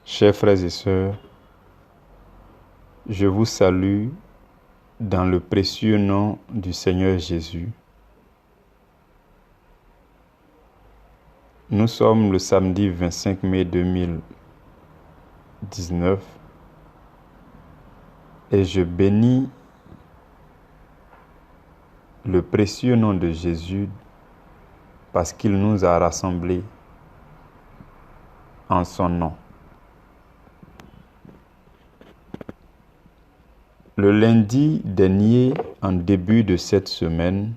Chers frères et sœurs, je vous salue dans le précieux nom du Seigneur Jésus. Nous sommes le samedi 25 mai 2019 et je bénis le précieux nom de Jésus parce qu'il nous a rassemblés en son nom. Le lundi dernier, en début de cette semaine,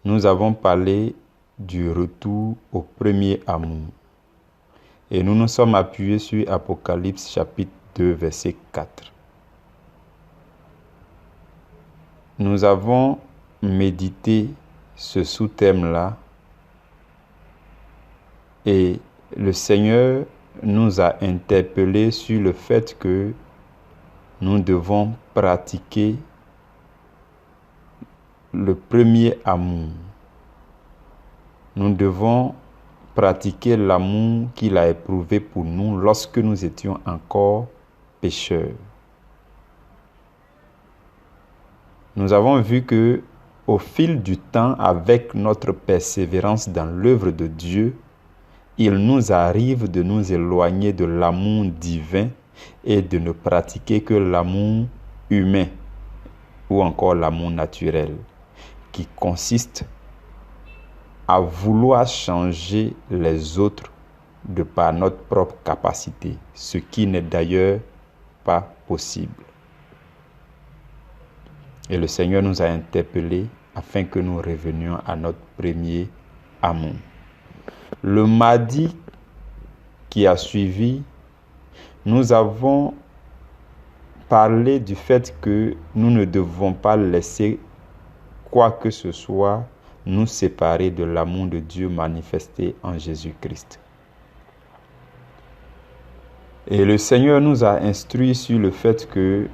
nous avons parlé du retour au premier amour. Et nous nous sommes appuyés sur Apocalypse chapitre 2, verset 4. Nous avons médité ce sous-thème-là et le Seigneur nous a interpellés sur le fait que nous devons pratiquer le premier amour. Nous devons pratiquer l'amour qu'il a éprouvé pour nous lorsque nous étions encore pécheurs. Nous avons vu que, au fil du temps, avec notre persévérance dans l'œuvre de Dieu, il nous arrive de nous éloigner de l'amour divin et de ne pratiquer que l'amour humain ou encore l'amour naturel, qui consiste à vouloir changer les autres de par notre propre capacité, ce qui n'est d'ailleurs pas possible. Et le Seigneur nous a interpellés afin que nous revenions à notre premier amour. Le mardi qui a suivi, nous avons parlé du fait que nous ne devons pas laisser quoi que ce soit nous séparer de l'amour de Dieu manifesté en Jésus-Christ. Et le Seigneur nous a instruits sur le fait que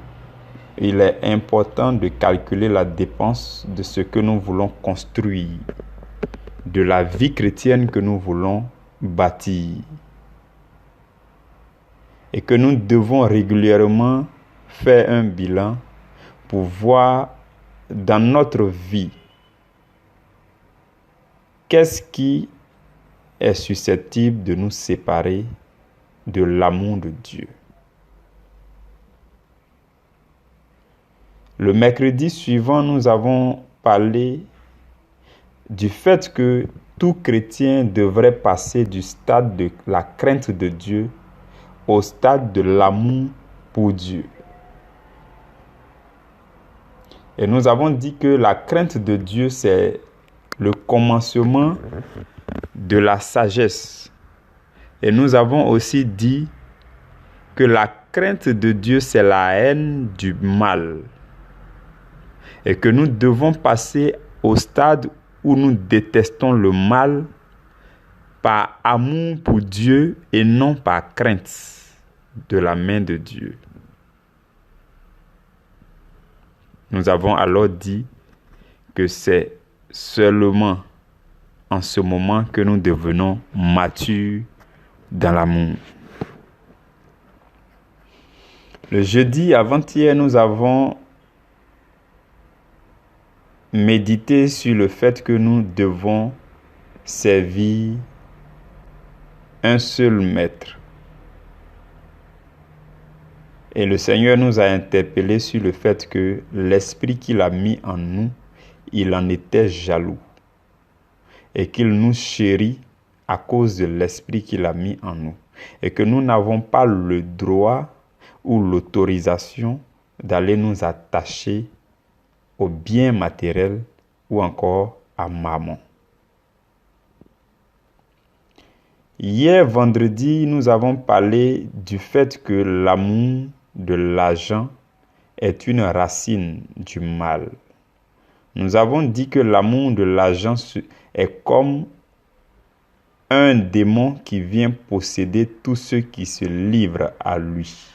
il est important de calculer la dépense de ce que nous voulons construire, de la vie chrétienne que nous voulons bâtir. Et que nous devons régulièrement faire un bilan pour voir dans notre vie qu'est-ce qui est susceptible de nous séparer de l'amour de Dieu. Le mercredi suivant, nous avons parlé du fait que tout chrétien devrait passer du stade de la crainte de Dieu au stade de l'amour pour Dieu. Et nous avons dit que la crainte de Dieu, c'est le commencement de la sagesse. Et nous avons aussi dit que la crainte de Dieu, c'est la haine du mal. Et que nous devons passer au stade où nous détestons le mal par amour pour Dieu et non par crainte de la main de Dieu. Nous avons alors dit que c'est seulement en ce moment que nous devenons matures dans l'amour. Le jeudi avant-hier, nous avons médité sur le fait que nous devons servir un seul maître. Et le Seigneur nous a interpellés sur le fait que l'esprit qu'il a mis en nous, il en était jaloux. Et qu'il nous chérit à cause de l'esprit qu'il a mis en nous. Et que nous n'avons pas le droit ou l'autorisation d'aller nous attacher au bien matériel ou encore à mammon. Hier, vendredi, nous avons parlé du fait que l'amour de l'argent est une racine du mal. Nous avons dit que l'amour de l'argent est comme un démon qui vient posséder tous ceux qui se livrent à lui.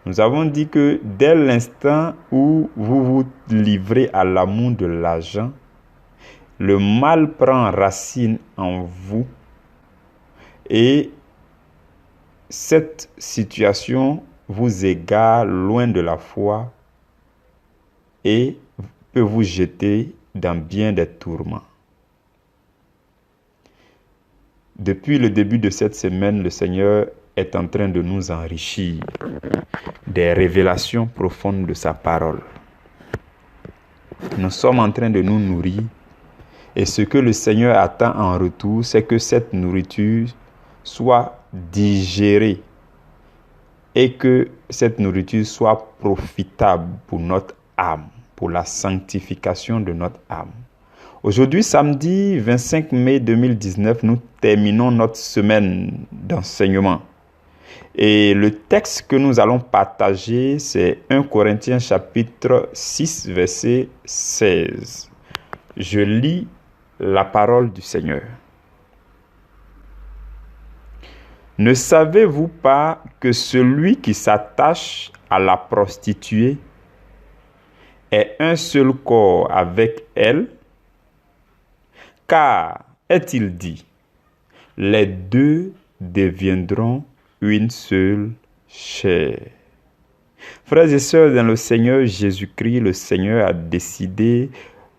Nous avons dit que dès l'instant où vous vous livrez à l'amour de l'argent, le mal prend racine en vous Et cette situation vous égare loin de la foi et peut vous jeter dans bien des tourments. Depuis le début de cette semaine, le Seigneur est en train de nous enrichir des révélations profondes de sa parole. Nous sommes en train de nous nourrir et ce que le Seigneur attend en retour, c'est que cette nourriture soit digérée et que cette nourriture soit profitable pour notre âme, pour la sanctification de notre âme. Aujourd'hui, samedi 25 mai 2019, nous terminons notre semaine d'enseignement. Et le texte que nous allons partager, c'est 1 Corinthiens chapitre 6, verset 16. Je lis la parole du Seigneur. Ne savez-vous pas que celui qui s'attache à la prostituée est un seul corps avec elle? Car, est-il dit, les deux deviendront une seule chair. Frères et sœurs, dans le Seigneur Jésus-Christ, le Seigneur a décidé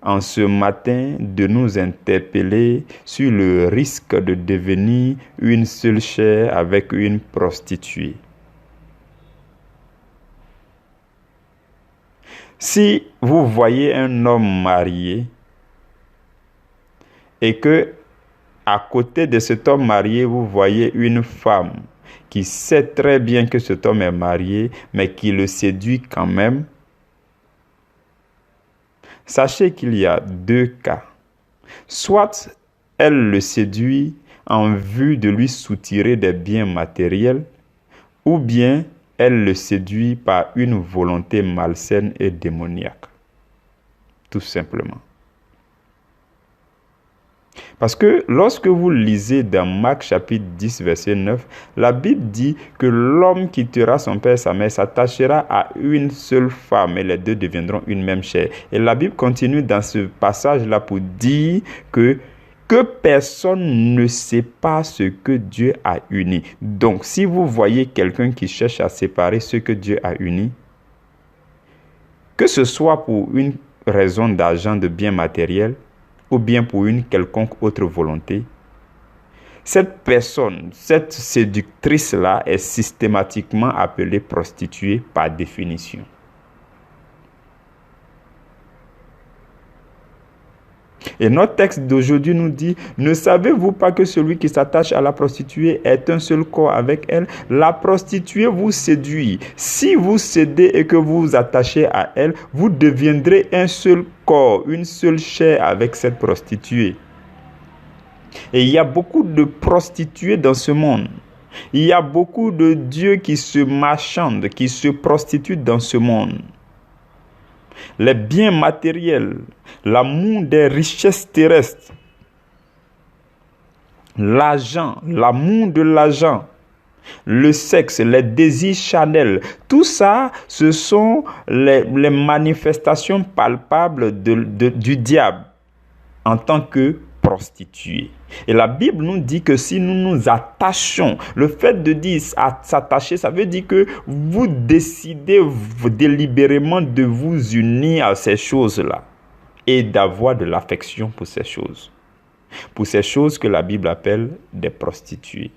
en ce matin de nous interpeller sur le risque de devenir une seule chair avec une prostituée. Si vous voyez un homme marié et que à côté de cet homme marié, vous voyez une femme qui sait très bien que cet homme est marié, mais qui le séduit quand même, sachez qu'il y a deux cas. Soit elle le séduit en vue de lui soutirer des biens matériels, ou bien elle le séduit par une volonté malsaine et démoniaque. Tout simplement. Parce que lorsque vous lisez dans Marc chapitre 10, verset 9, la Bible dit que l'homme quittera son père et sa mère, s'attachera à une seule femme et les deux deviendront une même chair. Et la Bible continue dans ce passage-là pour dire que personne ne sait pas ce que Dieu a uni. Donc, si vous voyez quelqu'un qui cherche à séparer ce que Dieu a uni, que ce soit pour une raison d'argent, de biens matériels, ou bien pour une quelconque autre volonté, cette personne, cette séductrice-là est systématiquement appelée prostituée par définition. Et notre texte d'aujourd'hui nous dit, ne savez-vous pas que celui qui s'attache à la prostituée est un seul corps avec elle? La prostituée vous séduit. Si vous cédez et que vous vous attachez à elle, vous deviendrez un seul corps, une seule chair avec cette prostituée. Et il y a beaucoup de prostituées dans ce monde. Il y a beaucoup de dieux qui se marchandent, qui se prostituent dans ce monde. Les biens matériels, l'amour des richesses terrestres, l'argent, l'amour de l'argent, le sexe, les désirs charnels, tout ça, ce sont les manifestations palpables du diable en tant que prostituée. Et la Bible nous dit que si nous nous attachons, le fait de dire à s'attacher, ça veut dire que vous décidez délibérément de vous unir à ces choses-là et d'avoir de l'affection pour ces choses. Pour ces choses que la Bible appelle des prostituées.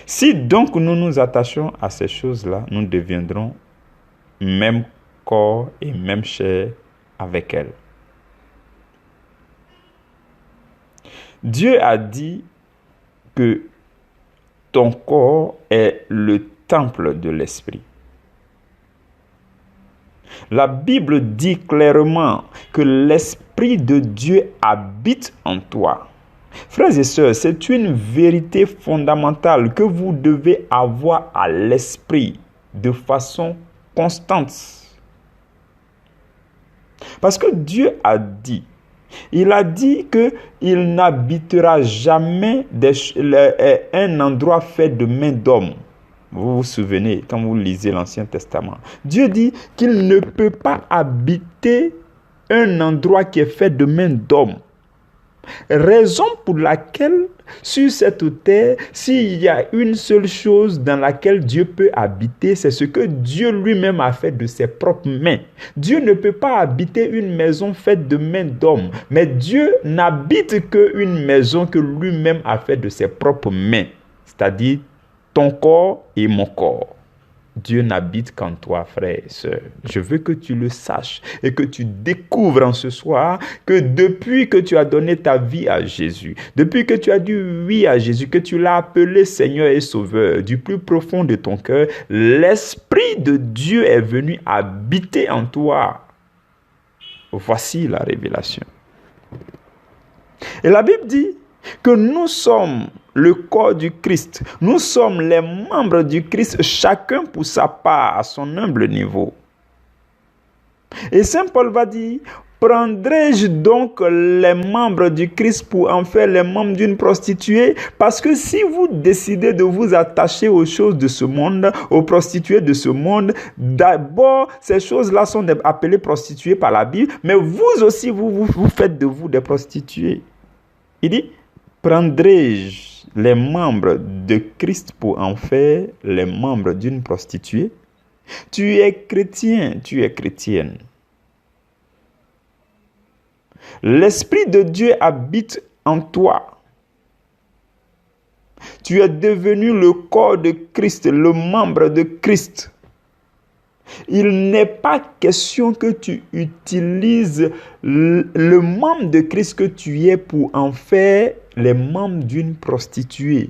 Si donc nous nous attachons à ces choses-là, nous deviendrons même corps et même chair avec elles. Dieu a dit que ton corps est le temple de l'Esprit. La Bible dit clairement que l'Esprit de Dieu habite en toi. Frères et sœurs, c'est une vérité fondamentale que vous devez avoir à l'esprit de façon constante. Parce que Dieu a dit, il a dit qu'il n'habitera jamais un endroit fait de main d'homme. Vous vous souvenez, quand vous lisez l'Ancien Testament, Dieu dit qu'il ne peut pas habiter un endroit qui est fait de main d'homme. Raison pour laquelle, sur cette terre, s'il y a une seule chose dans laquelle Dieu peut habiter, c'est ce que Dieu lui-même a fait de ses propres mains. Dieu ne peut pas habiter une maison faite de mains d'hommes, mais Dieu n'habite qu'une maison que lui-même a fait de ses propres mains, c'est-à-dire ton corps et mon corps. Dieu n'habite qu'en toi, frère et sœur. Je veux que tu le saches et que tu découvres en ce soir que depuis que tu as donné ta vie à Jésus, depuis que tu as dit oui à Jésus, que tu l'as appelé Seigneur et Sauveur, du plus profond de ton cœur, l'Esprit de Dieu est venu habiter en toi. Voici la révélation. Et la Bible dit que nous sommes le corps du Christ. Nous sommes les membres du Christ, chacun pour sa part, à son humble niveau. Et Saint Paul va dire, prendrai-je donc les membres du Christ pour en faire les membres d'une prostituée? Parce que si vous décidez de vous attacher aux choses de ce monde, aux prostituées de ce monde, d'abord, ces choses-là sont appelées prostituées par la Bible, mais vous aussi, vous faites de vous des prostituées. Il dit, prendrai-je les membres de Christ pour en faire les membres d'une prostituée? Tu es chrétien, tu es chrétienne. L'Esprit de Dieu habite en toi. Tu es devenu le corps de Christ, le membre de Christ. Il n'est pas question que tu utilises le membre de Christ que tu es pour en faire les membres d'une prostituée.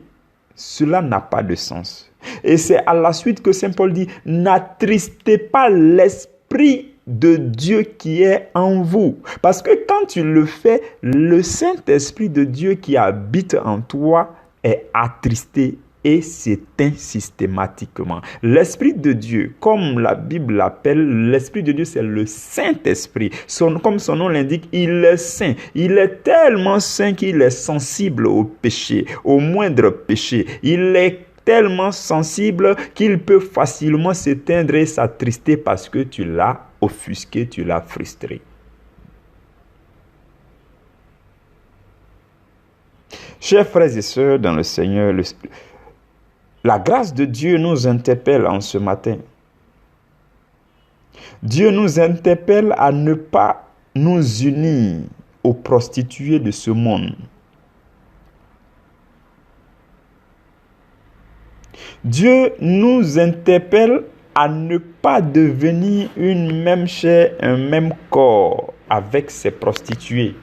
Cela n'a pas de sens. Et c'est à la suite que Saint Paul dit, n'attristez pas l'Esprit de Dieu qui est en vous. Parce que quand tu le fais, le Saint-Esprit de Dieu qui habite en toi est attristé et s'éteint systématiquement. L'Esprit de Dieu, comme la Bible l'appelle, l'Esprit de Dieu, c'est le Saint-Esprit. Comme son nom l'indique, il est saint. Il est tellement saint qu'il est sensible au péché, au moindre péché. Il est tellement sensible qu'il peut facilement s'éteindre et s'attrister parce que tu l'as offusqué, tu l'as frustré. Chers frères et sœurs dans le Seigneur, la grâce de Dieu nous interpelle en ce matin. Dieu nous interpelle à ne pas nous unir aux prostituées de ce monde. Dieu nous interpelle à ne pas devenir une même chair, un même corps avec ces prostituées.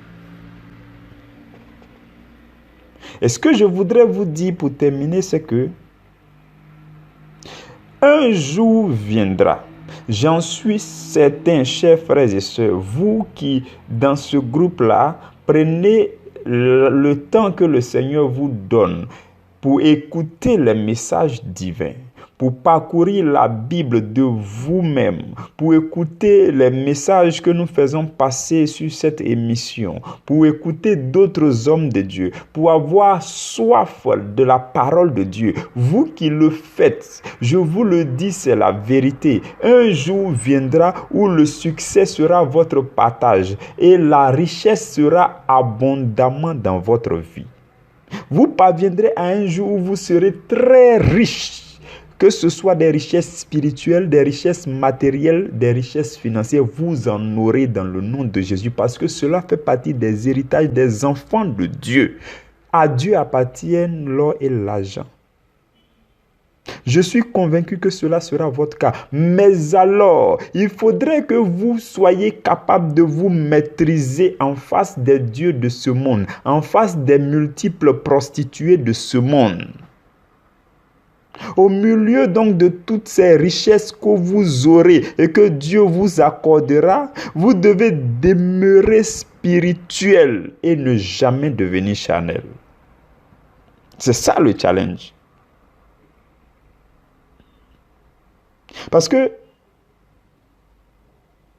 Et ce que je voudrais vous dire pour terminer, c'est que un jour viendra, j'en suis certain, chers frères et sœurs, vous qui, dans ce groupe-là, prenez le temps que le Seigneur vous donne pour écouter les messages divins, pour parcourir la Bible de vous-même, pour écouter les messages que nous faisons passer sur cette émission, pour écouter d'autres hommes de Dieu, pour avoir soif de la parole de Dieu. Vous qui le faites, je vous le dis, c'est la vérité. Un jour viendra où le succès sera votre partage et la richesse sera abondamment dans votre vie. Vous parviendrez à un jour où vous serez très riche. Que ce soit des richesses spirituelles, des richesses matérielles, des richesses financières, vous en aurez dans le nom de Jésus parce que cela fait partie des héritages des enfants de Dieu. À Dieu appartiennent l'or et l'argent. Je suis convaincu que cela sera votre cas. Mais alors, il faudrait que vous soyez capable de vous maîtriser en face des dieux de ce monde, en face des multiples prostituées de ce monde. Au milieu donc de toutes ces richesses que vous aurez et que Dieu vous accordera, vous devez demeurer spirituel et ne jamais devenir charnel. C'est ça le challenge. Parce que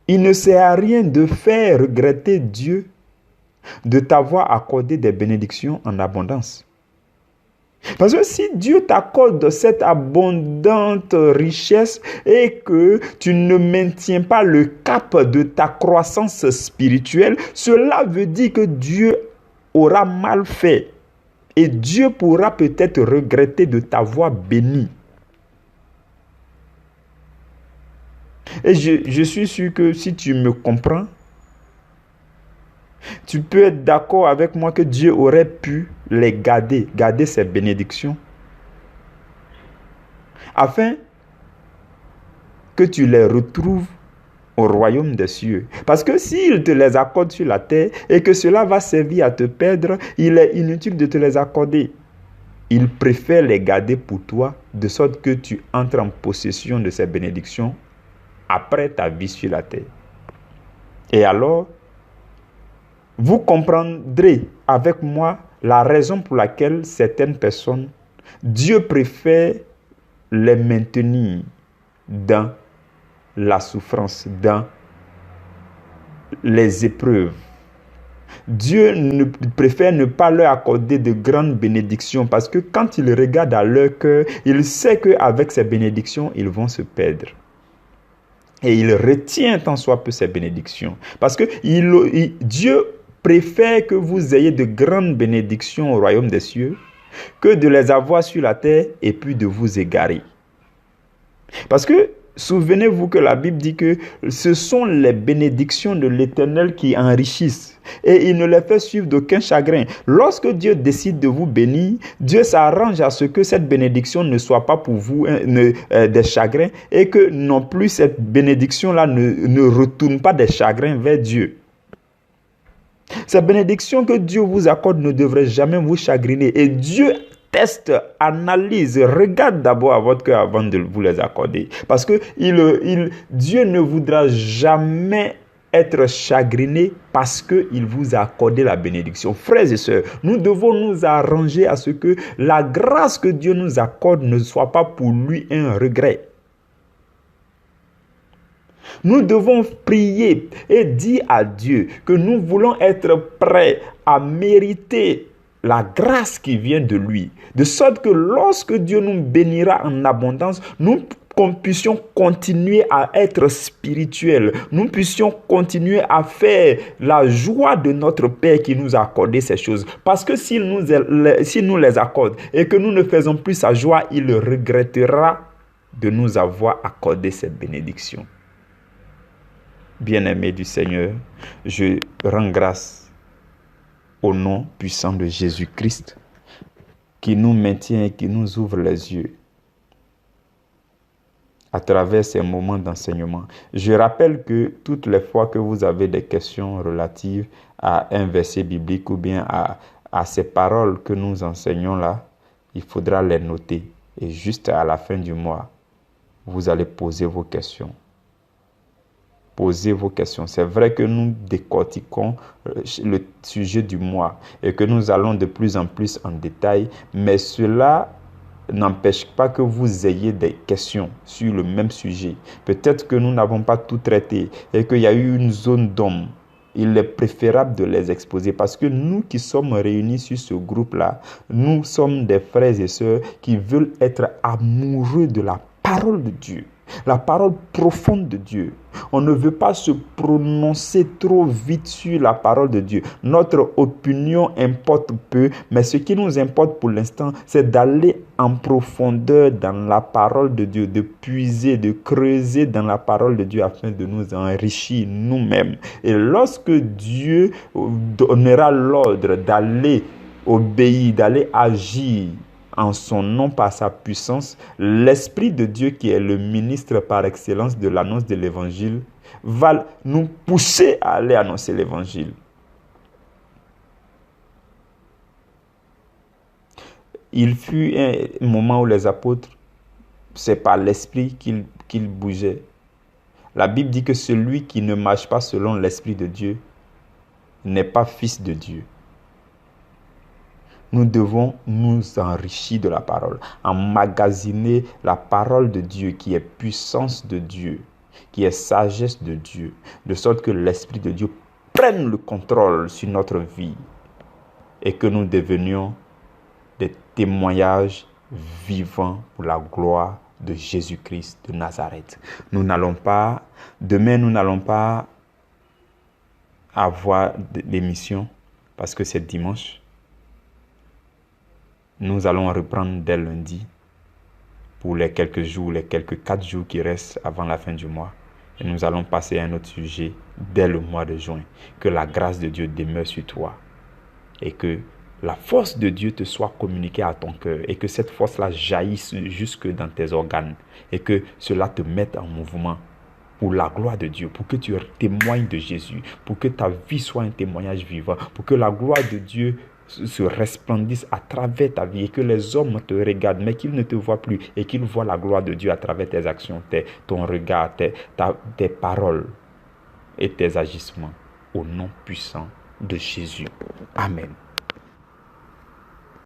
il ne sert à rien de faire regretter Dieu de t'avoir accordé des bénédictions en abondance. Parce que si Dieu t'accorde cette abondante richesse et que tu ne maintiens pas le cap de ta croissance spirituelle, cela veut dire que Dieu auras mal fait. Et Dieu pourra peut-être regretter de t'avoir béni. Et je suis sûr que si tu me comprends, tu peux être d'accord avec moi que Dieu aurait pu les garder ses bénédictions, afin que tu les retrouves au royaume des cieux. Parce que s'il te les accorde sur la terre et que cela va servir à te perdre, il est inutile de te les accorder. Il préfère les garder pour toi, de sorte que tu entres en possession de ces bénédictions après ta vie sur la terre. Et alors, vous comprendrez avec moi la raison pour laquelle certaines personnes, Dieu préfère les maintenir dans la souffrance, dans les épreuves. Dieu préfère ne pas leur accorder de grandes bénédictions parce que quand il regarde à leur cœur, il sait qu'avec ces bénédictions, ils vont se perdre. Et il retient tant soit peu ces bénédictions. Parce que Dieu préfère que vous ayez de grandes bénédictions au royaume des cieux que de les avoir sur la terre et puis de vous égarer. Parce que souvenez-vous que la Bible dit que ce sont les bénédictions de l'Éternel qui enrichissent et il ne les fait suivre d'aucun chagrin. Lorsque Dieu décide de vous bénir, Dieu s'arrange à ce que cette bénédiction ne soit pas pour vous des chagrins et que non plus cette bénédiction-là ne retourne pas des chagrins vers Dieu. Ces bénédictions que Dieu vous accorde ne devraient jamais vous chagriner et Dieu teste, analyse, regarde d'abord à votre cœur avant de vous les accorder. Parce que Dieu ne voudra jamais être chagriné parce qu'il vous a accordé la bénédiction. Frères et sœurs, nous devons nous arranger à ce que la grâce que Dieu nous accorde ne soit pas pour lui un regret. Nous devons prier et dire à Dieu que nous voulons être prêts à mériter la grâce qui vient de lui, de sorte que lorsque Dieu nous bénira en abondance, nous puissions continuer à être spirituels, nous puissions continuer à faire la joie de notre Père qui nous a accordé ces choses. Parce que s'il nous les accorde et que nous ne faisons plus sa joie, il regrettera de nous avoir accordé ces bénédictions. Bien-aimés du Seigneur, je rends grâce au nom puissant de Jésus-Christ, qui nous maintient et qui nous ouvre les yeux à travers ces moments d'enseignement. Je rappelle que toutes les fois que vous avez des questions relatives à un verset biblique ou bien à ces paroles que nous enseignons là, il faudra les noter. Et juste à la fin du mois, vous allez poser vos questions. Posez vos questions. C'est vrai que nous décortiquons le sujet du mois et que nous allons de plus en plus en détail, mais cela n'empêche pas que vous ayez des questions sur le même sujet. Peut-être que nous n'avons pas tout traité et qu'il y a eu une zone d'ombre. Il est préférable de les exposer parce que nous qui sommes réunis sur ce groupe-là, nous sommes des frères et sœurs qui veulent être amoureux de la parole de Dieu. La parole profonde de Dieu. On ne veut pas se prononcer trop vite sur la parole de Dieu. Notre opinion importe peu, mais ce qui nous importe pour l'instant, c'est d'aller en profondeur dans la parole de Dieu, de puiser, de creuser dans la parole de Dieu afin de nous enrichir nous-mêmes. Et lorsque Dieu donnera l'ordre d'aller obéir, d'aller agir en son nom par sa puissance, l'Esprit de Dieu qui est le ministre par excellence de l'annonce de l'Évangile va nous pousser à aller annoncer l'Évangile. Il fut un moment où les apôtres, c'est par l'Esprit qu'ils bougeaient. La Bible dit que celui qui ne marche pas selon l'Esprit de Dieu n'est pas fils de Dieu. Nous devons nous enrichir de la parole, emmagasiner la parole de Dieu qui est puissance de Dieu, qui est sagesse de Dieu, de sorte que l'Esprit de Dieu prenne le contrôle sur notre vie et que nous devenions des témoignages vivants pour la gloire de Jésus-Christ de Nazareth. Demain nous n'allons pas avoir d'émission parce que c'est dimanche. Nous allons reprendre dès lundi pour les quelques jours, les quelques 4 jours qui restent avant la fin du mois. Et nous allons passer à un autre sujet dès le mois de juin. Que la grâce de Dieu demeure sur toi et que la force de Dieu te soit communiquée à ton cœur et que cette force-là jaillisse jusque dans tes organes et que cela te mette en mouvement pour la gloire de Dieu, pour que tu témoignes de Jésus, pour que ta vie soit un témoignage vivant, pour que la gloire de Dieu se resplendisse à travers ta vie et que les hommes te regardent mais qu'ils ne te voient plus et qu'ils voient la gloire de Dieu à travers tes actions, ton regard, tes paroles et tes agissements au nom puissant de Jésus. Amen.